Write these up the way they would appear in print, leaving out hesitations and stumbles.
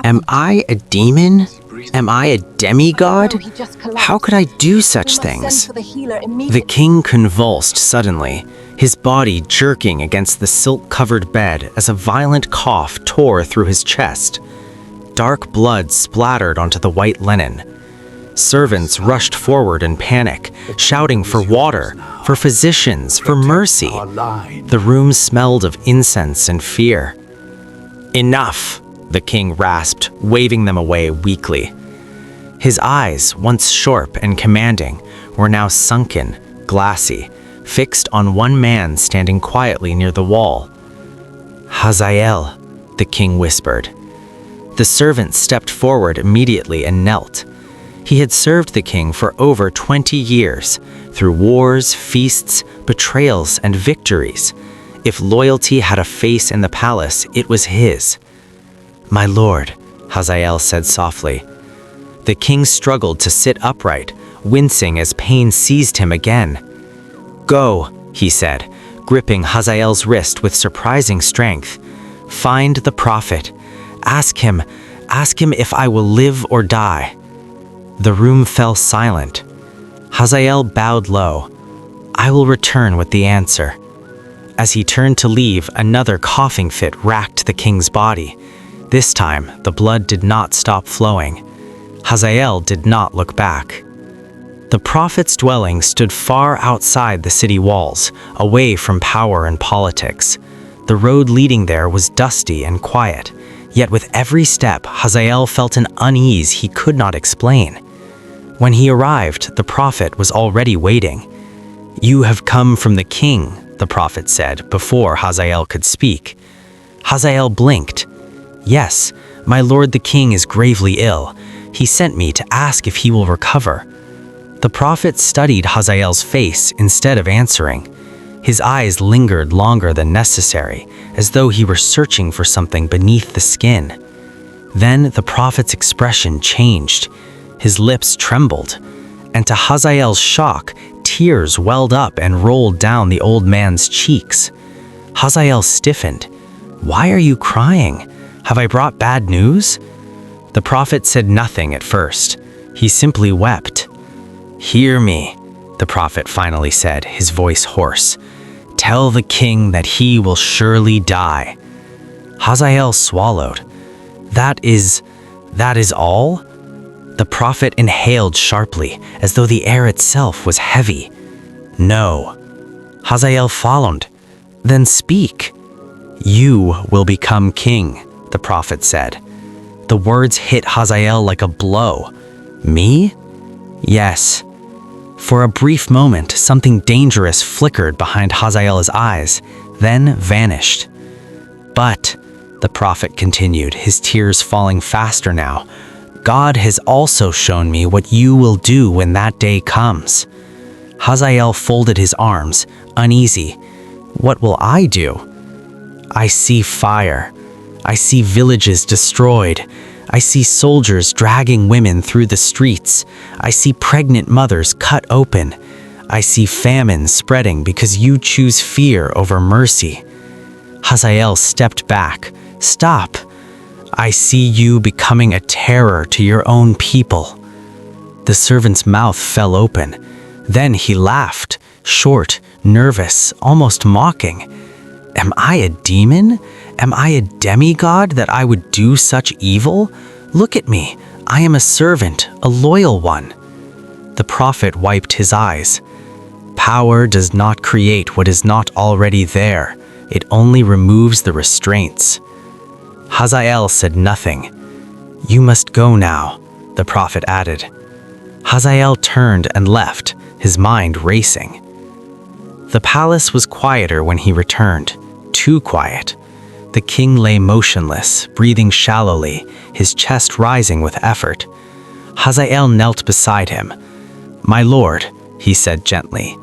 Am I a demon? Am I a demigod? How could I do such things? The king convulsed suddenly, his body jerking against the silk-covered bed as a violent cough tore through his chest. Dark blood splattered onto the white linen. Servants rushed forward in panic, shouting for water, for physicians, for mercy. The room smelled of incense and fear. "Enough!" the king rasped, waving them away weakly. His eyes, once sharp and commanding, were now sunken, glassy, fixed on one man standing quietly near the wall. "Hazael," the king whispered. The servant stepped forward immediately and knelt. He had served the king for over 20 years, through wars, feasts, betrayals, and victories. If loyalty had a face in the palace, it was his. "My lord," Hazael said softly. The king struggled to sit upright, wincing as pain seized him again. "Go," he said, gripping Hazael's wrist with surprising strength. "Find the prophet. Ask him if I will live or die." The room fell silent. Hazael bowed low. "I will return with the answer." As he turned to leave, another coughing fit racked the king's body. This time, the blood did not stop flowing. Hazael did not look back. The prophet's dwelling stood far outside the city walls, away from power and politics. The road leading there was dusty and quiet, yet with every step, Hazael felt an unease he could not explain. When he arrived, the prophet was already waiting. "You have come from the king," the prophet said, before Hazael could speak. Hazael blinked. "Yes, my lord the king is gravely ill. He sent me to ask if he will recover." The prophet studied Hazael's face instead of answering. His eyes lingered longer than necessary, as though he were searching for something beneath the skin. Then the prophet's expression changed. His lips trembled, and to Hazael's shock, tears welled up and rolled down the old man's cheeks. Hazael stiffened. "Why are you crying? Have I brought bad news?" The prophet said nothing at first. He simply wept. "Hear me," the prophet finally said, his voice hoarse. "Tell the king that he will surely die." Hazael swallowed. That is all?" The prophet inhaled sharply, as though the air itself was heavy. "No." Hazael followed. "Then speak." "You will become king," the prophet said. The words hit Hazael like a blow. "Me?" "Yes." For a brief moment, something dangerous flickered behind Hazael's eyes, then vanished. "But," the prophet continued, his tears falling faster now, "God has also shown me what you will do when that day comes." Hazael folded his arms, uneasy. "What will I do?" "I see fire. I see villages destroyed. I see soldiers dragging women through the streets. I see pregnant mothers cut open. I see famine spreading because you choose fear over mercy." Hazael stepped back. "Stop. I see you becoming a terror to your own people." The servant's mouth fell open. Then he laughed, short, nervous, almost mocking. "Am I a demon? Am I a demigod that I would do such evil? Look at me. I am a servant, a loyal one." The prophet wiped his eyes. "Power does not create what is not already there. It only removes the restraints." Hazael said nothing. "You must go now," the prophet added. Hazael turned and left, his mind racing. The palace was quieter when he returned, too quiet. The king lay motionless, breathing shallowly, his chest rising with effort. Hazael knelt beside him. "My lord," he said gently.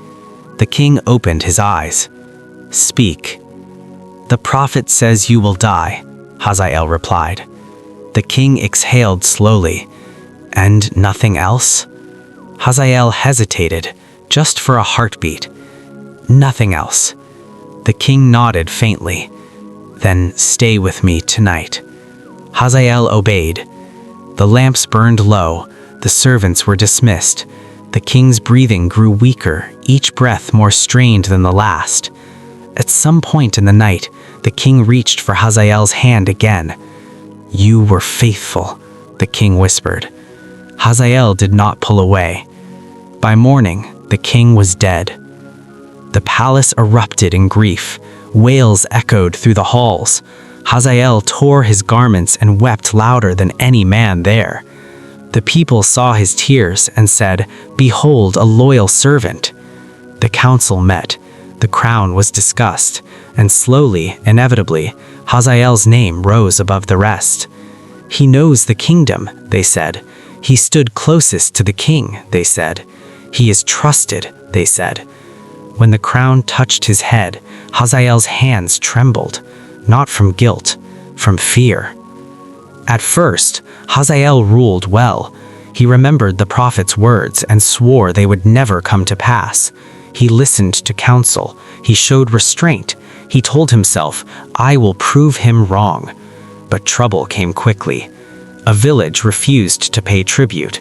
The king opened his eyes. "Speak." "The prophet says you will die," Hazael replied. The king exhaled slowly. "And nothing else?" Hazael hesitated, just for a heartbeat. "Nothing else." The king nodded faintly. "Then stay with me tonight." Hazael obeyed. The lamps burned low, the servants were dismissed. The king's breathing grew weaker, each breath more strained than the last. At some point in the night, the king reached for Hazael's hand again. "You were faithful," the king whispered. Hazael did not pull away. By morning, the king was dead. The palace erupted in grief. Wails echoed through the halls. Hazael tore his garments and wept louder than any man there. The people saw his tears and said, "Behold, a loyal servant." The council met. The crown was discussed, and slowly, inevitably, Hazael's name rose above the rest. "He knows the kingdom," they said. "He stood closest to the king," they said. "He is trusted," they said. When the crown touched his head, Hazael's hands trembled, not from guilt, from fear. At first, Hazael ruled well. He remembered the prophet's words and swore they would never come to pass. He listened to counsel. He showed restraint. He told himself, "I will prove him wrong." But trouble came quickly. A village refused to pay tribute.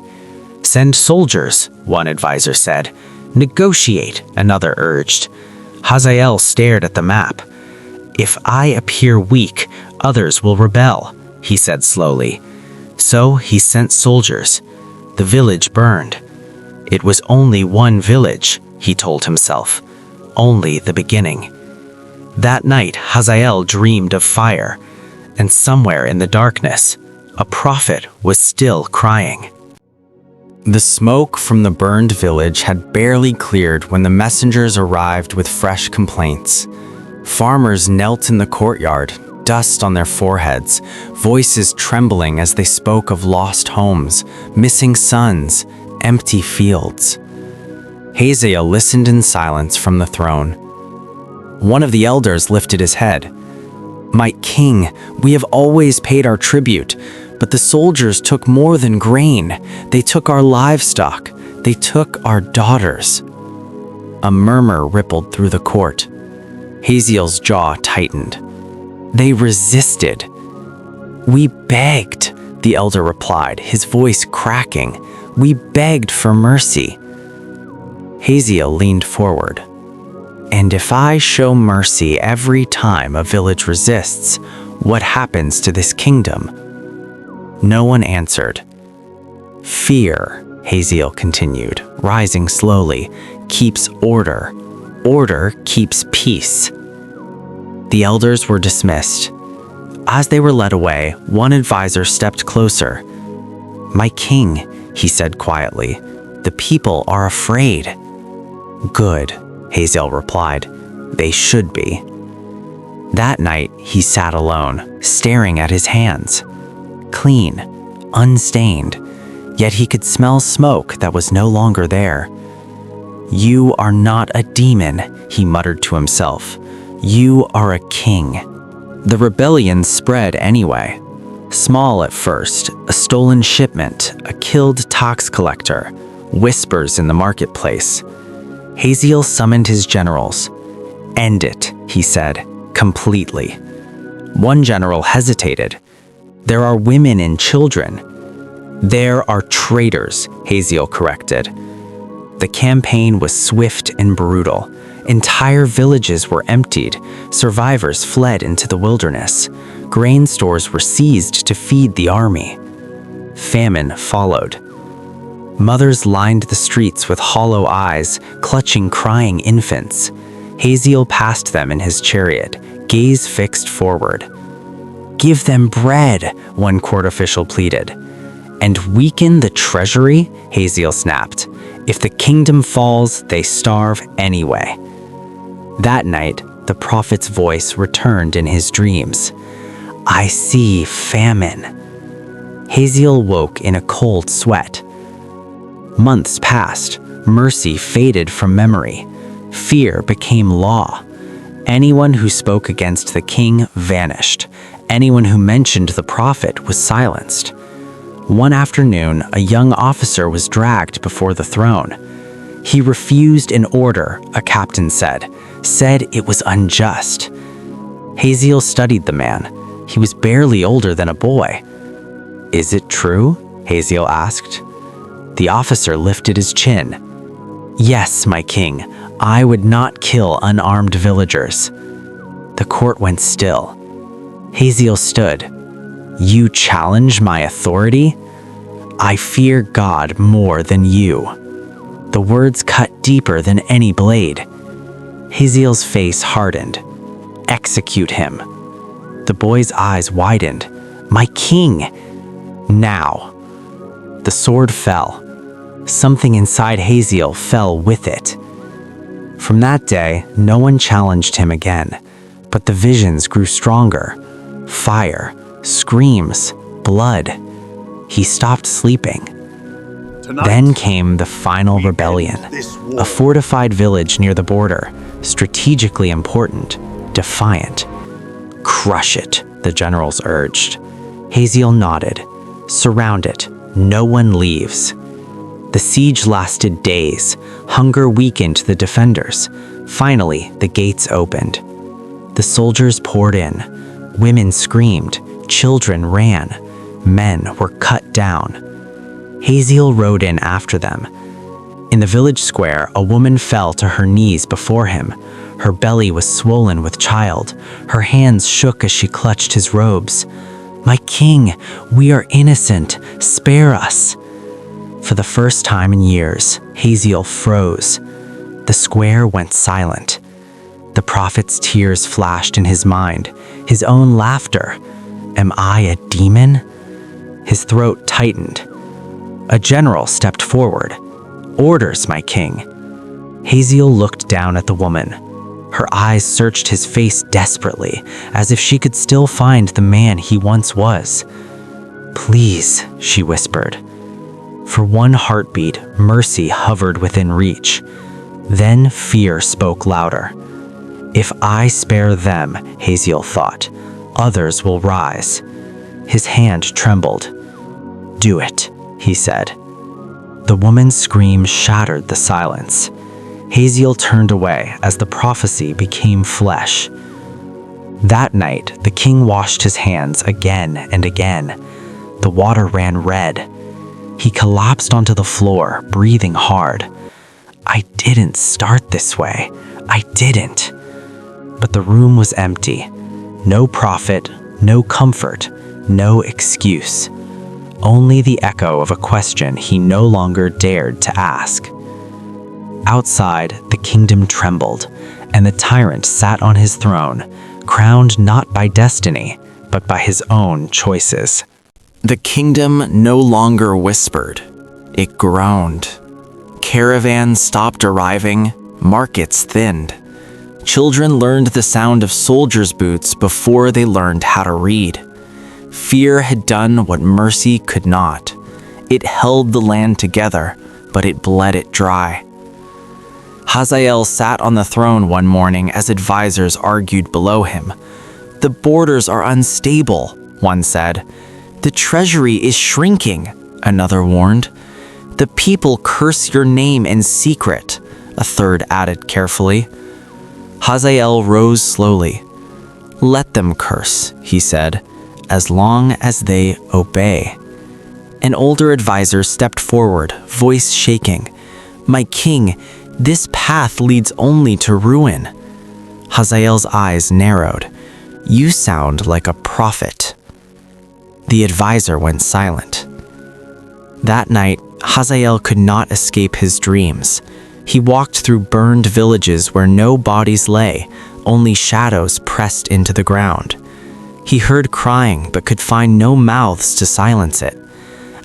"Send soldiers," one advisor said. "Negotiate," another urged. Hazael stared at the map. "If I appear weak, others will rebel," he said slowly. So he sent soldiers. The village burned. It was only one village, he told himself. Only the beginning. That night, Hazael dreamed of fire, and somewhere in the darkness, a prophet was still crying. The smoke from the burned village had barely cleared when the messengers arrived with fresh complaints. Farmers knelt in the courtyard, dust on their foreheads, voices trembling as they spoke of lost homes, missing sons, empty fields. Hazael listened in silence from the throne. One of the elders lifted his head. "My king, we have always paid our tribute, but the soldiers took more than grain. They took our livestock. They took our daughters." A murmur rippled through the court. Hazael's jaw tightened. "They resisted." "We begged," the elder replied, his voice cracking. "We begged for mercy." Hazael leaned forward. "And if I show mercy every time a village resists, what happens to this kingdom?" No one answered. "Fear," Hazael continued, rising slowly, "keeps order. Order keeps peace." The elders were dismissed. As they were led away, one advisor stepped closer. "My king," he said quietly, "the people are afraid." "Good," Hazael replied. "They should be." That night, he sat alone, staring at his hands. Clean, unstained, yet he could smell smoke that was no longer there. "You are not a demon," he muttered to himself. "You are a king." The rebellion spread anyway. Small at first, a stolen shipment, a killed tax collector, whispers in the marketplace. Hazael summoned his generals. "End it," he said, completely. One general hesitated. "There are women and children." "There are traitors," Hazael corrected. The campaign was swift and brutal. Entire villages were emptied. Survivors fled into the wilderness. Grain stores were seized to feed the army. Famine followed. Mothers lined the streets with hollow eyes, clutching crying infants. Hazael passed them in his chariot, gaze fixed forward. "Give them bread," one court official pleaded. "And weaken the treasury," Hazael snapped. "If the kingdom falls, they starve anyway." That night, the prophet's voice returned in his dreams. "I see famine." Hazael woke in a cold sweat. Months passed. Mercy faded from memory. Fear became law. Anyone who spoke against the king vanished. Anyone who mentioned the prophet was silenced. One afternoon, a young officer was dragged before the throne. He refused an order, a captain said it was unjust. Hazael studied the man. He was barely older than a boy. "Is it true?" Haziel asked. The officer lifted his chin. "Yes, my king, I would not kill unarmed villagers." The court went still. Haziel stood. "You challenge my authority? I fear God more than you." The words cut deeper than any blade. Haziel's face hardened. "Execute him." The boy's eyes widened. "My king! Now." The sword fell. Something inside Haziel fell with it. From that day, no one challenged him again, but the visions grew stronger. Fire, screams, blood. He stopped sleeping. Then came the final rebellion. A fortified village near the border, strategically important, defiant. "Crush it," the generals urged. Haziel nodded. "Surround it. No one leaves." The siege lasted days. Hunger weakened the defenders. Finally, the gates opened. The soldiers poured in. Women screamed. Children ran. Men were cut down. Haziel rode in after them. In the village square, a woman fell to her knees before him. Her belly was swollen with child. Her hands shook as she clutched his robes. "My king, we are innocent. Spare us." For the first time in years, Haziel froze. The square went silent. The prophet's tears flashed in his mind, his own laughter. "Am I a demon?" His throat tightened. A general stepped forward. "Orders, my king." Haziel looked down at the woman. Her eyes searched his face desperately, as if she could still find the man he once was. "Please," she whispered. For one heartbeat, mercy hovered within reach. Then fear spoke louder. If I spare them, Haziel thought, others will rise. His hand trembled. "Do it," he said. The woman's scream shattered the silence. Haziel turned away as the prophecy became flesh. That night, the king washed his hands again and again. The water ran red. He collapsed onto the floor, breathing hard. "I didn't start this way. I didn't." But the room was empty. No prophet, no comfort, no excuse. Only the echo of a question he no longer dared to ask. Outside, the kingdom trembled, and the tyrant sat on his throne, crowned not by destiny, but by his own choices. The kingdom no longer whispered. It groaned. Caravans stopped arriving, markets thinned. Children learned the sound of soldiers' boots before they learned how to read. Fear had done what mercy could not. It held the land together, but it bled it dry. Hazael sat on the throne one morning as advisors argued below him. "The borders are unstable," one said. "The treasury is shrinking," another warned. "The people curse your name in secret," a third added carefully. Hazael rose slowly. "Let them curse," he said, "as long as they obey." An older advisor stepped forward, voice shaking. "My king, this path leads only to ruin." Hazael's eyes narrowed. "You sound like a prophet." The advisor went silent. That night, Hazael could not escape his dreams. He walked through burned villages where no bodies lay, only shadows pressed into the ground. He heard crying but could find no mouths to silence it.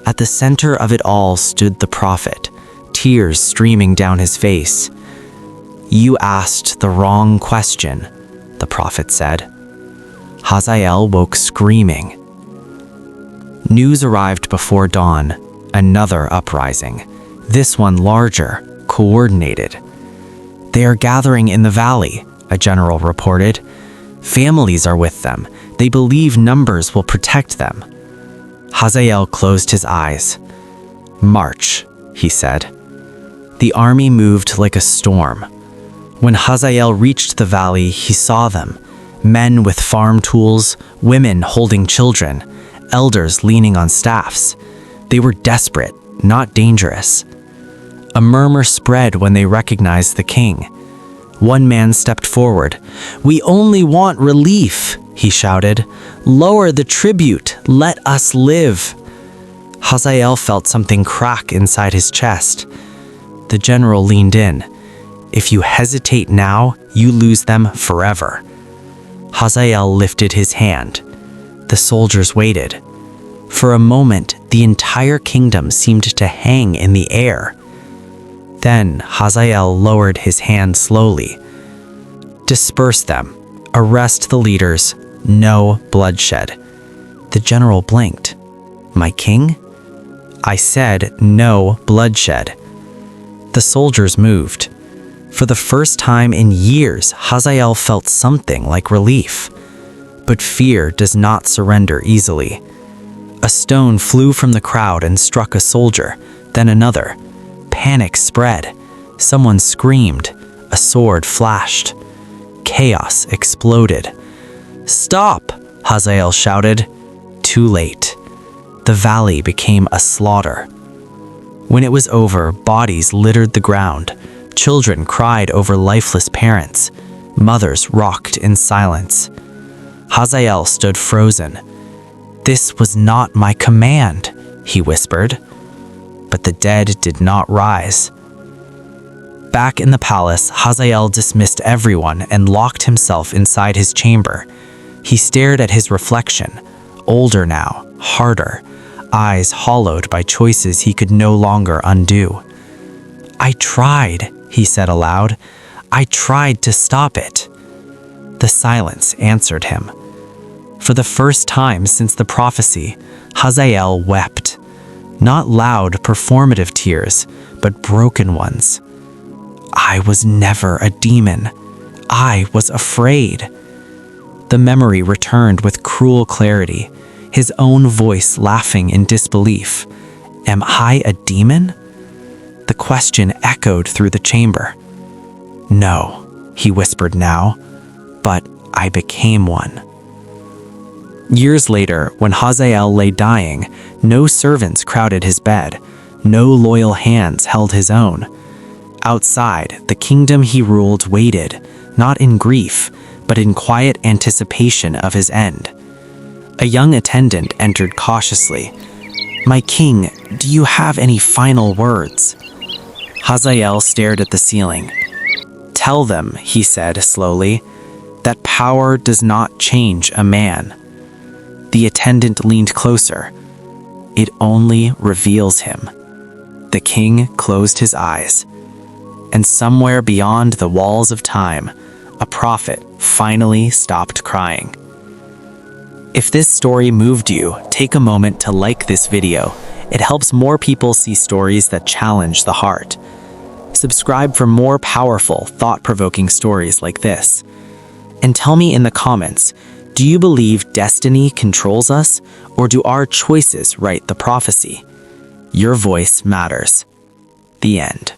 At the center of it all stood the prophet, tears streaming down his face. "You asked the wrong question," the prophet said. Hazael woke screaming. News arrived before dawn, another uprising, this one larger, coordinated. "They are gathering in the valley," a general reported. "Families are with them. They believe numbers will protect them." Hazael closed his eyes. "March," he said. The army moved like a storm. When Hazael reached the valley, he saw them. Men with farm tools, women holding children, elders leaning on staffs. They were desperate, not dangerous. A murmur spread when they recognized the king. One man stepped forward. "We only want relief," he shouted. "Lower the tribute. Let us live." Hazael felt something crack inside his chest. The general leaned in. "If you hesitate now, you lose them forever." Hazael lifted his hand. The soldiers waited. For a moment, the entire kingdom seemed to hang in the air. Then Hazael lowered his hand slowly. "Disperse them. Arrest the leaders. No bloodshed." The general blinked. "My king?" "I said no bloodshed." The soldiers moved. For the first time in years, Hazael felt something like relief. But fear does not surrender easily. A stone flew from the crowd and struck a soldier, then another. Panic spread. Someone screamed. A sword flashed. Chaos exploded. "Stop!" Hazael shouted. Too late. The valley became a slaughter. When it was over, bodies littered the ground. Children cried over lifeless parents. Mothers rocked in silence. Hazael stood frozen. "This was not my command," he whispered. But the dead did not rise. Back in the palace, Hazael dismissed everyone and locked himself inside his chamber. He stared at his reflection, older now, harder, eyes hollowed by choices he could no longer undo. "I tried," he said aloud. "I tried to stop it." The silence answered him. For the first time since the prophecy, Hazael wept. Not loud, performative tears, but broken ones. "I was never a demon. I was afraid." The memory returned with cruel clarity, his own voice laughing in disbelief. "Am I a demon?" The question echoed through the chamber. "No," he whispered now, "but I became one." Years later, when Hazael lay dying, no servants crowded his bed. No loyal hands held his own. Outside, the kingdom he ruled waited, not in grief, but in quiet anticipation of his end. A young attendant entered cautiously. "My king, do you have any final words?" Hazael stared at the ceiling. "Tell them," he said slowly, "that power does not change a man." The attendant leaned closer. "It only reveals him." The king closed his eyes. And somewhere beyond the walls of time, a prophet finally stopped crying. If this story moved you, take a moment to like this video. It helps more people see stories that challenge the heart. Subscribe for more powerful, thought-provoking stories like this. And tell me in the comments, do you believe destiny controls us, or do our choices write the prophecy? Your voice matters. The end.